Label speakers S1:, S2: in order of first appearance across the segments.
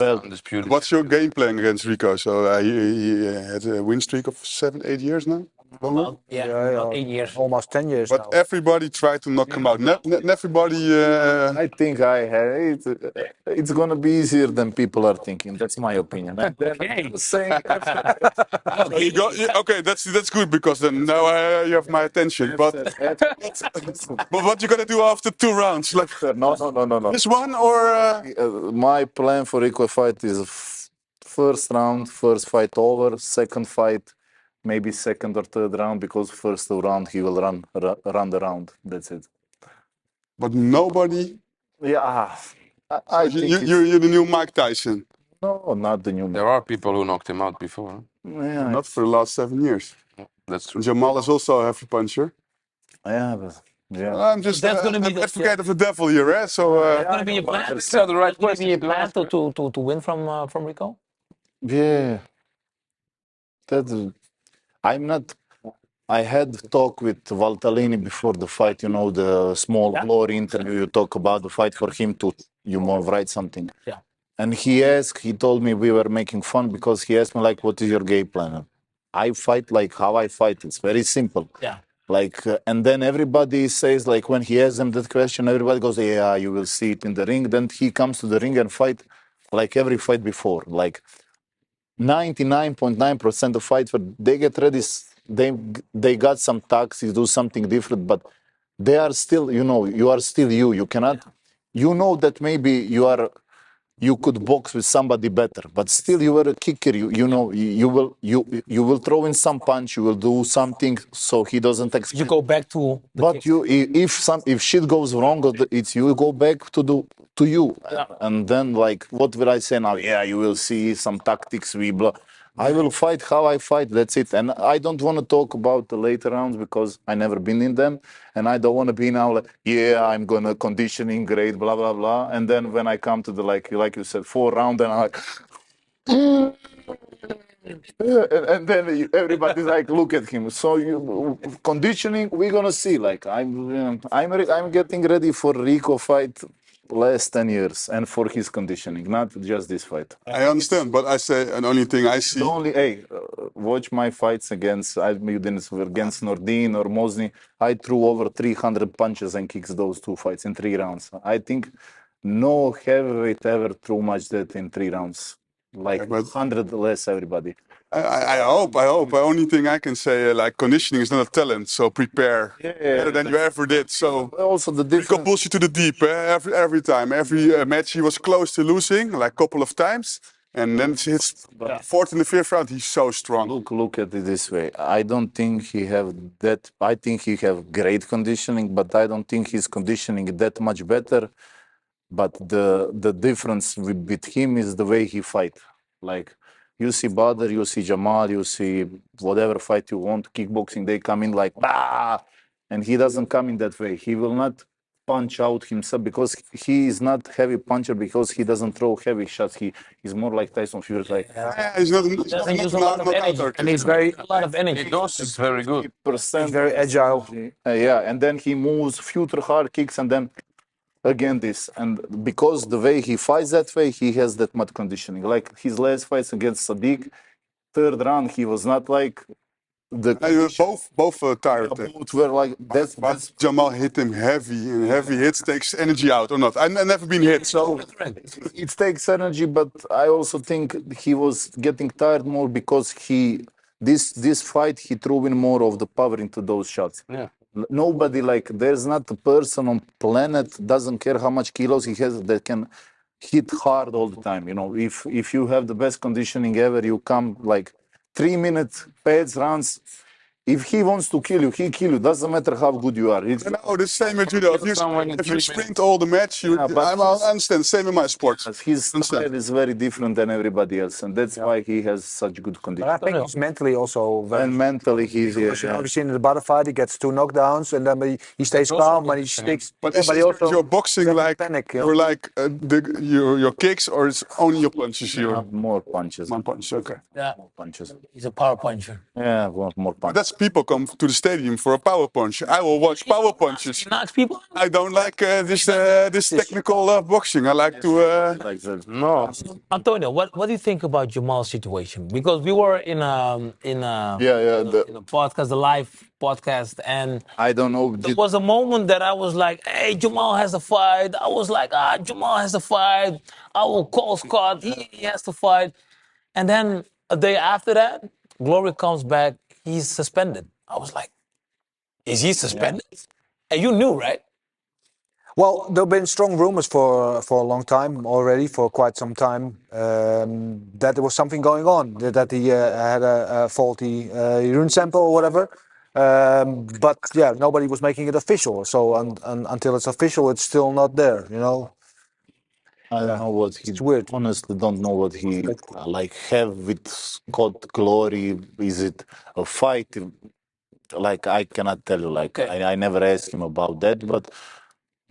S1: Well,
S2: undisputed.
S3: What's your game plan against Rico? So he had a win streak of 7-8 years now? Longer?
S4: About 8 years.
S5: Almost 10 years
S3: But
S5: now.
S3: everybody tried to knock him out. Everybody...
S1: I think it's gonna be easier than people are thinking. That's my opinion. And then
S4: Okay.
S1: saying
S3: okay, that's good because then now you have my attention. But what you gonna do after 2 rounds? Like
S1: no.
S3: this one or?
S1: My plan for Rico fight is first round, first fight over, second fight, maybe second or third round, because first round he will run the round. That's it.
S3: But nobody.
S1: Yeah, I think
S3: you're the new Mike Tyson.
S1: no, not the new.
S2: There are people who knocked him out before. Huh?
S1: Yeah,
S3: Not for the last 7 years.
S2: That's true.
S3: Jamal is also a heavy puncher.
S1: yeah, but, yeah.
S3: I'm just
S4: That's gonna be
S3: an
S4: the-
S3: advocate of the devil here, eh? So
S4: It's going to be a plan.
S2: These are the right
S4: Going to be a
S2: questions.
S4: plan to win from Rico?
S1: Yeah, that I'm not. I had talk with Valtellini before the fight. You know, the small glory interview. You talk about the fight for him to write something.
S4: Yeah.
S1: And he told me we were making fun because he asked me like, "What is your game plan?" I fight like how I fight. It's very simple.
S4: Yeah.
S1: Like, and then everybody says like when he asks them that question, everybody goes, "Yeah, you will see it in the ring." Then he comes to the ring and fight like every fight before. Like 99.9% of fights, they get ready. They got some tactics, do something different, but they are still, you are still you. You cannot, that maybe you could box with somebody better, but still you were a kicker. You will throw in some punch. You will do something so he doesn't expect.
S4: You go back to the
S1: But
S4: kicks.
S1: if shit goes wrong, it's you go back to you, and then like what will I say now? Yeah, you will see some tactics. I will fight how I fight. That's it. And I don't want to talk about the later rounds because I never been in them, and I don't want to be now like, yeah, I'm gonna conditioning great, blah blah blah. And then when I come to the like you said 4 round, and I'm like. And then everybody's like, look at him. So conditioning, we're gonna see. Like I'm getting ready for Rico fight last 10 years and for his conditioning, not just this fight.
S3: I understand, but I say an only thing I see.
S1: Watch my fights against Nordin or Mozni. I threw over 300 punches and kicks those 2 fights in 3 rounds. I think no heavyweight ever threw much that in 3 rounds. Like 100 less everybody.
S3: I hope. The only thing I can say, like conditioning is not a talent, so prepare better than you ever did. So
S1: also the
S3: Rico pulls you to the deep every time. Every match he was close to losing, like a couple of times, and then it's his 4th and the 5th round. He's so strong.
S1: Look at it this way. I don't think he have that. I think he have great conditioning, but I don't think his conditioning is that much better. But the difference with him is the way he fight. Like. You see Badr, you see Jamal, you see whatever fight you want, kickboxing, they come in like, bah! And he doesn't come in that way. He will not punch out himself because he is not heavy puncher because he doesn't throw heavy shots. He's more like Tyson Fury. Like,
S3: he's not
S4: Doesn't use a lot of energy.
S5: And he's very
S4: A lot of energy.
S2: Those is very good.
S5: very agile.
S1: And then he moves future hard kicks and then again this. And because the way he fights that way, he has that much conditioning. Like his last fights against Sadiq, 3rd round, he was not like the
S3: both tired.
S1: both were like that's
S3: Jamal hit him heavy, and heavy hits takes energy out or not. I've never been hit, so
S1: it takes energy, but I also think he was getting tired more because this fight he threw in more of the power into those shots.
S2: Yeah.
S1: Nobody there's not a person on planet doesn't care how much kilos he has that can hit hard all the time. If you have the best conditioning ever, you come like 3 minutes pads rounds. If he wants to kill you, he kill you. Doesn't matter how good you are.
S3: the same with judo. If you sprint all the match, I understand. Same in my sport.
S1: His style is very different than everybody else, and that's why he has such good condition.
S5: But I think he's mentally also very.
S1: And mentally, he's
S5: We've seen in the Badr fight, he gets 2 knockdowns, and then he stays calm, but he sticks.
S3: But
S5: he also
S3: your boxing like
S5: panic,
S3: you're like your kicks, or it's only your punches?
S1: More punches.
S3: One punch, okay.
S4: Yeah.
S1: More punches.
S4: He's a power puncher.
S1: Yeah, more punches.
S3: That's people come to the stadium for a power punch. I will watch power punches.
S4: He knocks people out?
S3: I don't like this technical boxing. I like to.
S1: Like that.
S2: No.
S4: Antonio, what do you think about Jamal's situation? Because we were in a podcast, a live podcast, and
S1: I don't know.
S4: there was a moment that I was like, "Hey, Jamal has to fight." I was like, Jamal has to fight. I will call Scott. He has to fight." And then a day after that, Glory comes back. He's suspended. I was like, "Is he suspended?" And you knew, right?
S5: Well, there have been strong rumors for a long time already, for quite some time, that there was something going on, that he had a faulty urine sample or whatever. But yeah, nobody was making it official. So until it's official, it's still not there, you know.
S1: I don't know what he.
S5: It's weird.
S1: Honestly, don't know what he like have with Scott Glory. Is it a fight? Like I cannot tell you. Like I never asked him about that, but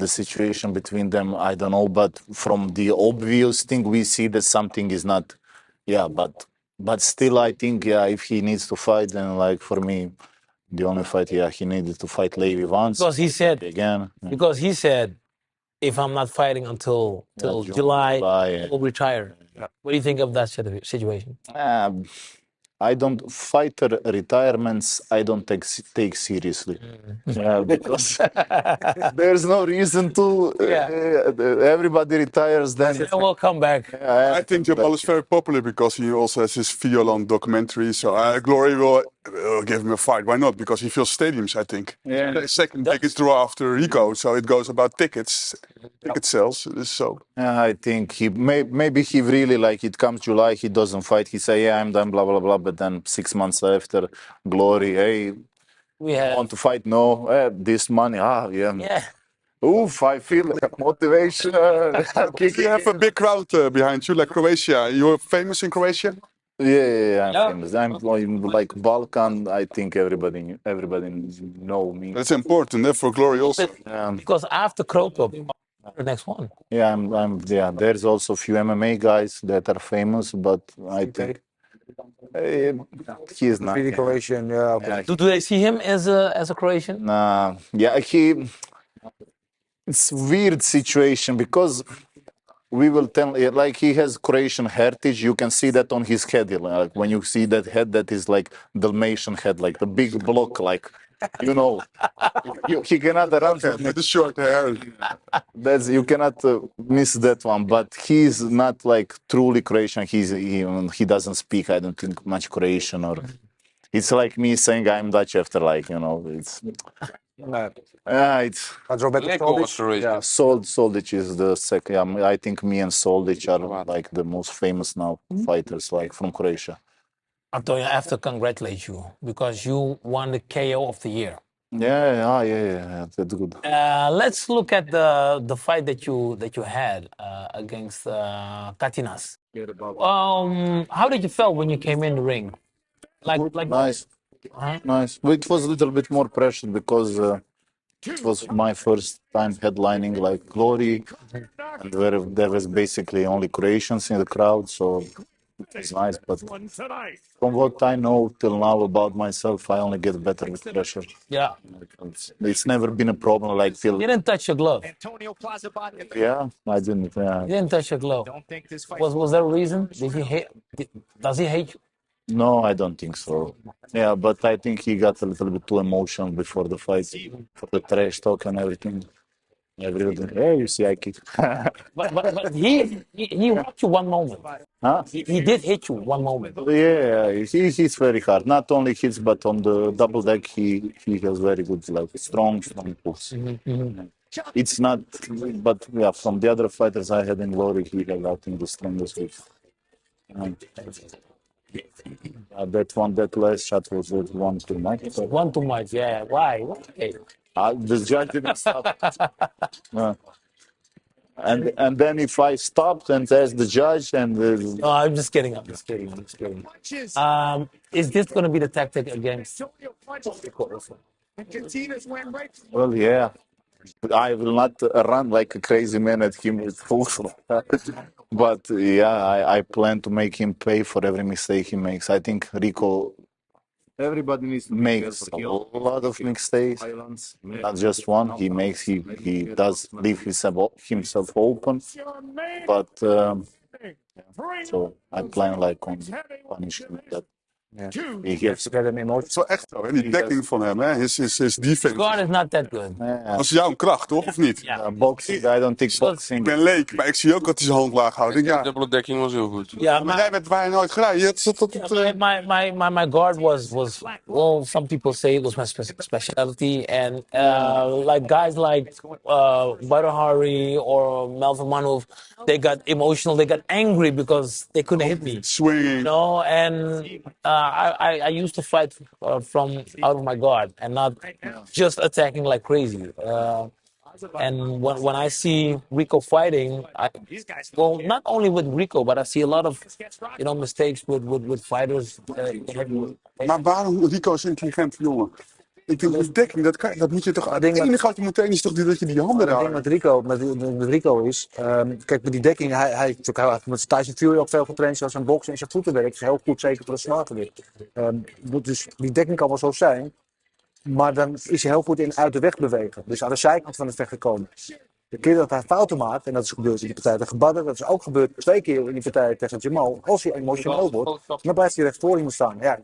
S1: the situation between them, I don't know. But from the obvious thing, we see that something is not. Yeah, but still, I think if he needs to fight, then like for me, the only fight he needed to fight Levy once.
S4: Because he said
S1: again.
S4: Because he said, if I'm not fighting until July, I will retire. What do you think of that situation?
S1: I don't fighter retirements. I don't take seriously. Because there's no reason to. Everybody retires, then
S4: I will come back.
S3: I think Jamal is very popular because he also has his video-long documentary. So Glory will give him a fight. Why not? Because he fills stadiums, I think. The second biggest draw after Rico. So it goes about ticket sales. So
S1: I think he maybe he really like it comes July, he doesn't fight. He say, I'm done, blah blah blah. But then 6 months after, Glory, hey, want to fight? No, this money,
S4: Yeah.
S1: Oof, I feel motivation.
S3: you have a big crowd behind you, like Croatia. You're famous in Croatia.
S1: Yeah, I'm famous. I'm like Balkan. I think everybody know me.
S3: That's important for Glory also.
S4: Because after Kropo, the next one.
S1: Yeah, there's also a few MMA guys that are famous, but I think he's not.
S5: Really Croatian, yeah. Okay.
S4: Do they see him as a Croatian?
S1: Nah, it's weird situation because we will tell, like he has Croatian heritage. You can see that on his head. Like when you see that head, that is like Dalmatian head, like the big block, like he cannot run
S3: with the short hair.
S1: you cannot miss that one. But he's not like truly Croatian. He doesn't speak, I don't think, much Croatian. Or it's like me saying I'm Dutch after it's. It's Soldic is the second. I think me and Soldic are like the most famous now fighters, like from Croatia.
S4: Antonio, I have to congratulate you because you won the KO of the year.
S1: Yeah, that's good.
S4: Let's look at the fight that you had against Katinas. How did you feel when you came in the ring? Like
S1: nice. Nice. It was a little bit more pressure because it was my first time headlining like Glory, and there was basically only Croatians in the crowd, so it was nice. But from what I know till now about myself, I only get better with pressure.
S4: Yeah.
S1: It's never been a problem. Like
S4: You didn't touch your glove.
S1: Yeah, I didn't. Yeah.
S4: You didn't touch your glove. Was there a reason? Does he hate you?
S1: No, I don't think so. Yeah, but I think he got a little bit too emotional before the fight, for the trash talk and everything. Everybody, hey, you see, I kick.
S4: but he hit you one moment.
S1: Huh?
S4: He did hit you one moment.
S1: Yeah, he hits very hard. Not only hits, but on the double deck, he has very good, like strong pulls. It's not, but yeah, from the other fighters I had in Glory, he had, I think, the strongest with. That last shot was one too much.
S4: One too much, yeah. Why?
S1: The judge didn't stop. And then if I stopped and asked the judge and...
S4: No, I'm just kidding. Is this going to be the tactic against...
S1: Well, yeah. I will not run like a crazy man at him with full. But yeah, I plan to make him pay for every mistake he makes. I think Rico Everybody needs to makes a lot of mistakes, not just one. He does leave himself open, but so I plan like on punishing that. He gets
S5: Get him emotional.
S3: Dat is wel echt zo, hè? Die dekking van hem, hè? His defense.
S4: God is not that good.
S3: Dat is jouw kracht, toch? Of niet?
S1: boxing. I don't think
S3: Ik
S1: boxing.
S3: ben leek, maar ik zie ook dat hij zijn hand laag houdt. Ik denk, ja,
S2: Dubbele dekking was heel goed.
S4: Yeah,
S3: maar jij bent bijna nooit gedaan. Je zat tot
S4: my guard was well, some people say it was my specialty, and like guys like Badr or Melvin Manhoef, they got emotional, they got angry because they couldn't hit me.
S3: swinging.
S4: You know, and I used to fight from out of my guard and not just attacking like crazy. And when I see Rico fighting, well, not only with Rico, but I see a lot of, mistakes with fighters.
S3: Maar waarom, Rico is een intelligente jongen. Ik denk, die dekking, dat moet je toch... Het enige wat je moet trainen is toch dat je die handen
S5: Het ding met Rico is, kijk, met die dekking, hij heeft met Tyson Fury ook veel getraind, zoals zijn boksen en zijn voetenwerk is heel goed, zeker voor de smartgewicht. Dus die dekking kan wel zo zijn, maar dan is hij heel goed in uit de weg bewegen. Dus aan de zijkant van het vechten komen. De keer dat hij fouten maakt, en dat is gebeurd in die partij tegen Badr, dat is ook gebeurd 2 keer in die partij tegen Jamal. Als hij emotioneel wordt, dan blijft hij recht voor iemand staan. Ja,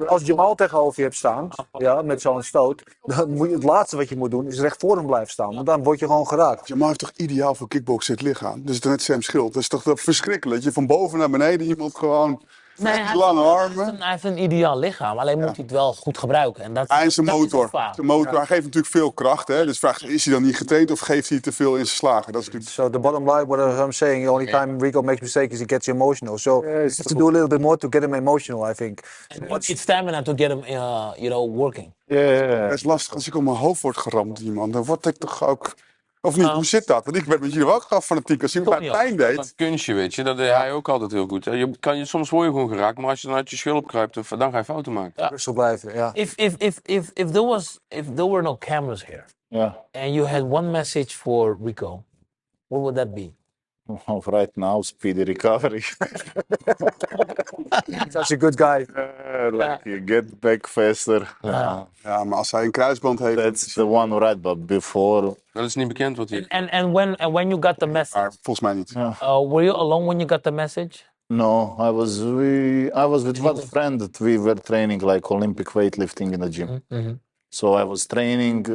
S5: als Jamal tegenover je hebt staan, met zo'n stoot, dan moet je, het laatste wat je moet doen is recht voor hem blijven staan. Want dan word je gewoon geraakt.
S3: Jamal heeft toch ideaal voor kickboksen het lichaam? Dus net Sam Schild. Dat is toch verschrikkelijk. Dat je van boven naar beneden iemand gewoon... lange armen.
S4: Hij heeft een ideaal lichaam, alleen moet hij het wel goed gebruiken. En dat,
S3: Hij is zijn motor.
S4: Zijn
S3: Hij geeft natuurlijk veel kracht. Hè? Dus vraag is hij dan niet getraind of geeft hij te veel in zijn slagen? Dat is natuurlijk...
S5: So the bottom line, what I'm saying, the only time Rico makes mistakes is he gets emotional. So you have to do a little bit more to get him emotional, I think.
S4: It's stamina to get him, working.
S3: Het is lastig als ik op mijn hoofd word geramd, die man. Dan word ik toch ook... Of niet, hoe zit dat? Want ik werd met jullie ook gewoon fanatiek. Als iemand mij pijn deed...
S2: Dat kunstje, weet je, dat deed hij ook altijd heel goed. Soms word je gewoon geraakt, maar als je dan uit je schulp kruipt, dan ga je fouten maken.
S5: Rustig blijven, ja.
S4: If there were no cameras here, and you had one message for Rico, what would that be?
S1: Right now, speedy recovery.
S5: Such a good guy.
S1: You get back faster.
S3: Ja, maar als hij een kruisband heeft...
S1: That's the one, right? But before...
S2: Dat is niet bekend wat hij...
S4: And when you got the message,
S3: volgens mij niet.
S4: were you alone when you got the message?
S1: No, I was with one friend that we were training like Olympic weightlifting in the gym. So I was training.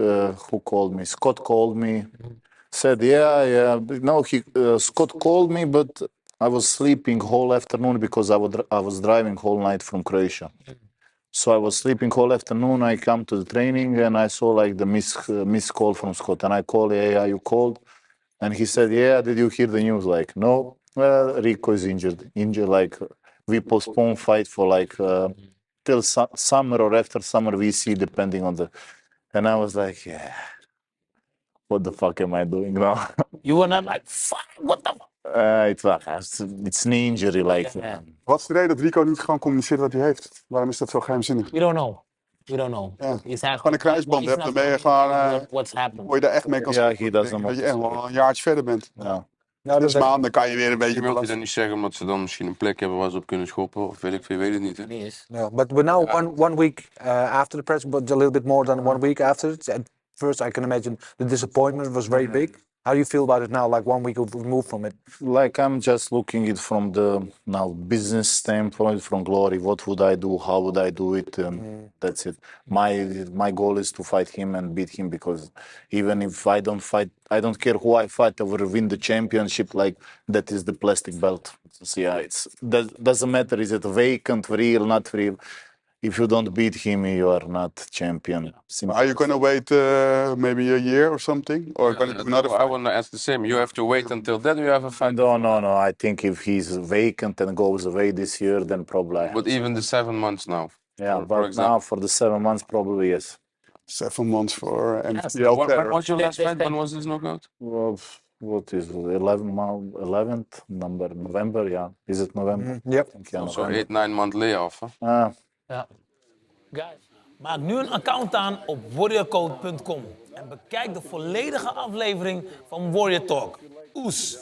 S1: Who called me? Scott called me. Said, yeah. No, Scott called me, but I was sleeping whole afternoon because I was driving whole night from Croatia. So I was sleeping whole afternoon. I come to the training and I saw like the missed call from Scott. And I called, yeah, you called? And he said, yeah, did you hear the news? Like, no, Rico is injured. Like, we postpone fight for like till summer or after summer we see, depending on the... And I was like, yeah, what the fuck am I doing now?
S4: You were not like, fuck, what the fuck?
S1: It's an injury, like...
S3: Wat is de reden dat Rico niet gewoon communiceert wat hij heeft? Waarom is dat zo geheimzinnig?
S4: We don't know.
S3: Ja. Gewoon een kruisband hebt, dan ben je gewoon...
S4: what's happened?
S3: Word je daar echt mee kan
S1: he doesn't
S3: dat je echt wel een jaartje verder bent.
S1: Ja.
S3: Dus maanden kan je weer een beetje...
S2: Je wilt je dan niet zeggen omdat ze dan misschien een plek hebben waar ze op kunnen schoppen of weet ik veel, weet het niet. Hè?
S5: No, but we're now one week after the press, but a little bit more than 1 week after. At first, I can imagine the disappointment was very big. How do you feel about it now, like 1 week removed from it?
S1: Like, I'm just looking it from the business standpoint, from Glory. What would I do? How would I do it? That's it. My goal is to fight him and beat him, because even if I don't fight, I don't care who I fight. I will win the championship. Like, that is the plastic belt. So yeah, doesn't matter. Is it vacant, real, not real? If you don't beat him, you are not champion. Simple.
S3: Are you gonna wait maybe a year or something? Or gonna do another
S2: I want to ask the same. You have to wait until then you have a fight.
S1: No. I think if he's vacant and goes away this year, then probably.
S2: But even the 7 months now.
S1: Yeah, but now for the 7 months, probably yes.
S3: 7 months for
S2: When was your last fight? When was this knockout?
S1: Well, what is 11th November? Yeah, is it November?
S5: Yep.
S2: So 8-9 month layoff. Huh?
S4: Ja. Guys, maak nu een account aan op warriorcode.com en bekijk de volledige aflevering van Warrior Talk. Oes!